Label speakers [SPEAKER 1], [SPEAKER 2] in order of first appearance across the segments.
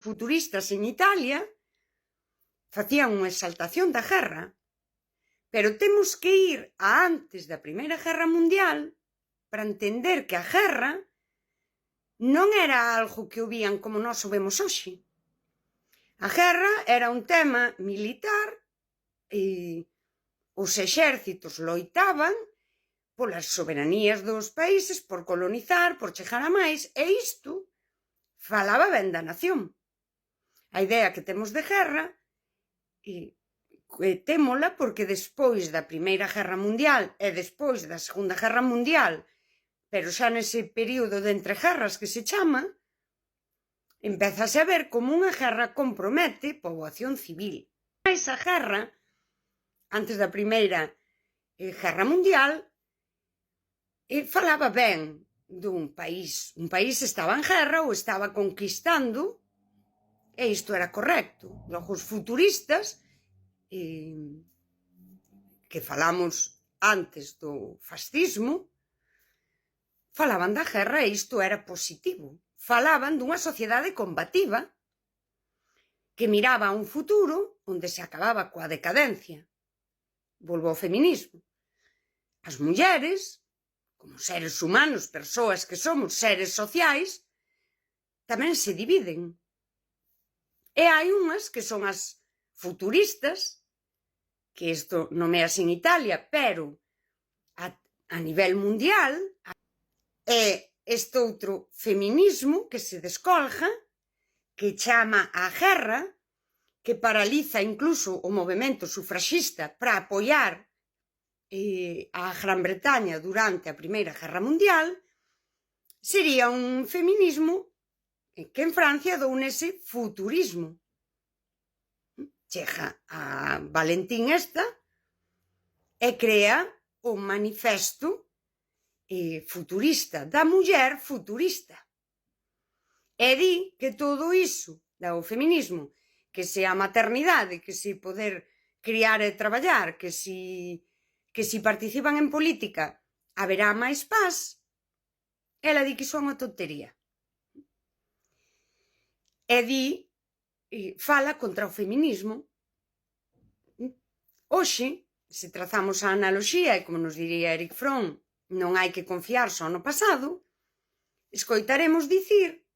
[SPEAKER 1] futuristas en Italia facían unha exaltación da guerra, pero temos que ir a antes da Primeira Guerra Mundial para entender que a guerra non era algo que o vían como nós o vemos hoxe. A guerra era un tema militar e os exércitos loitaban polas soberanías dos países, por colonizar, por chegar a máis, e isto falaba ben da nación. A idea que temos de guerra, témola porque despois da Primeira Guerra Mundial e despois da Segunda Guerra Mundial, pero xa nese período de entreguerras que se chama, empezase a ver como unha guerra compromete poboación civil. Esa guerra, antes da Primeira Guerra Mundial, falaba ben dun país. Un país estaba en guerra ou estaba conquistando, e isto era correcto. Logo, os futuristas, que falamos antes do fascismo, falaban da guerra e isto era positivo. Falaban dunha sociedade combativa que miraba a un futuro onde se acababa coa decadencia. Volvo ao feminismo. As mulleres, como seres humanos, persoas que somos seres sociais, tamén se dividen. E hai unhas que son as futuristas, que isto nomease en Italia, pero a nivel mundial, é este outro feminismo que se descolga, que chama á guerra, que paraliza incluso o movemento sufraxista para apoiar a Gran Bretaña durante a Primeira Guerra Mundial, sería un feminismo que en Francia dounese futurismo. Chega a Valentín esta e crea o manifesto futurista da muller futurista. E di que todo iso do feminismo, que se a maternidade, que se poder criar e traballar, que se participan en política haberá máis paz, ela di que iso é unha tontería. E fala contra o feminismo. Hoxe, se trazamos a analoxía, e como nos diría Eric Fromm, non hai que confiar só no pasado, escoitaremos dicir,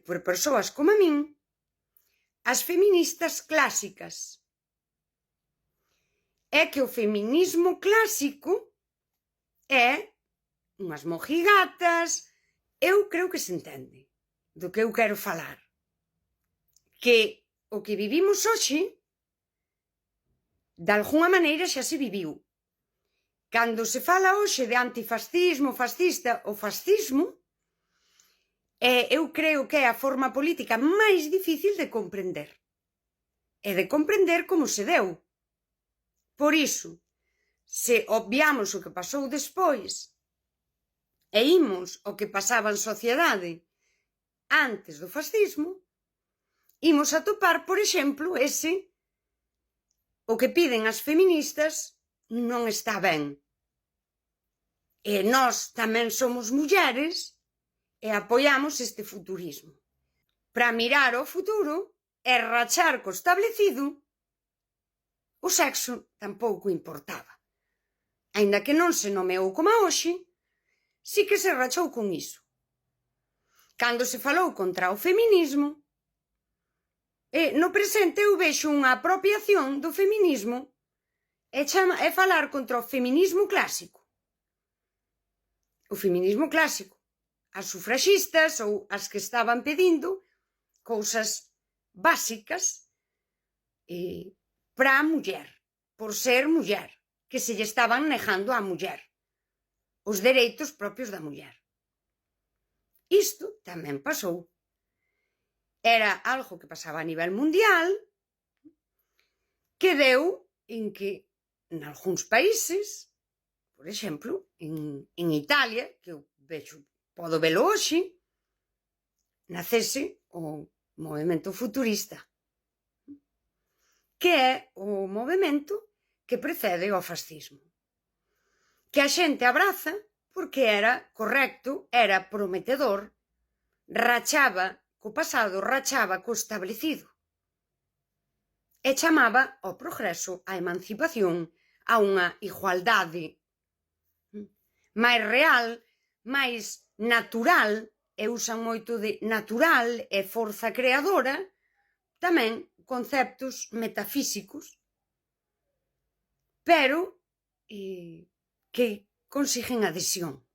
[SPEAKER 1] por persoas como a min, as feministas clásicas. É que o feminismo clásico é unhas mojigatas. Eu creo que se entende do que eu quero falar. Que o que vivimos hoxe, de alguna maneira xa se viviu. Cando se fala hoxe de antifascismo, fascista ou fascismo, eu creo que é a forma política máis difícil de comprender. E de comprender como se deu. Por iso, se obviamos o que pasou despois e imos o que pasaba en sociedade antes do fascismo, imos atopar, por exemplo, o que piden as feministas non está ben. E nós tamén somos mulleres e apoiamos este futurismo. Para mirar ao futuro e rachar co establecido, o sexo tampouco importaba. Aínda que non se nomeou como hoxe, sí que se rachou con iso. Cando se falou contra o feminismo, no presente eu vexo unha apropiación do feminismo e falar contra o feminismo clásico. O feminismo clásico. As sufraxistas ou as que estaban pedindo cousas básicas para a muller, por ser muller, que se lle estaban negando á muller os dereitos propios da muller. Isto tamén pasou. Era algo que pasaba a nivel mundial, que deu en que en algúns países, por exemplo, en Italia, que eu podo velo hoxe, nacese o movemento futurista, que é o movemento que precede ao fascismo. Que a xente abraza porque era correcto, era prometedor, rachaba co pasado rachaba co establecido e chamaba ao progreso, á emancipación, a unha igualdade máis real, máis natural, e usan moito de natural e forza creadora, tamén conceptos metafísicos, pero que consiguen adhesión.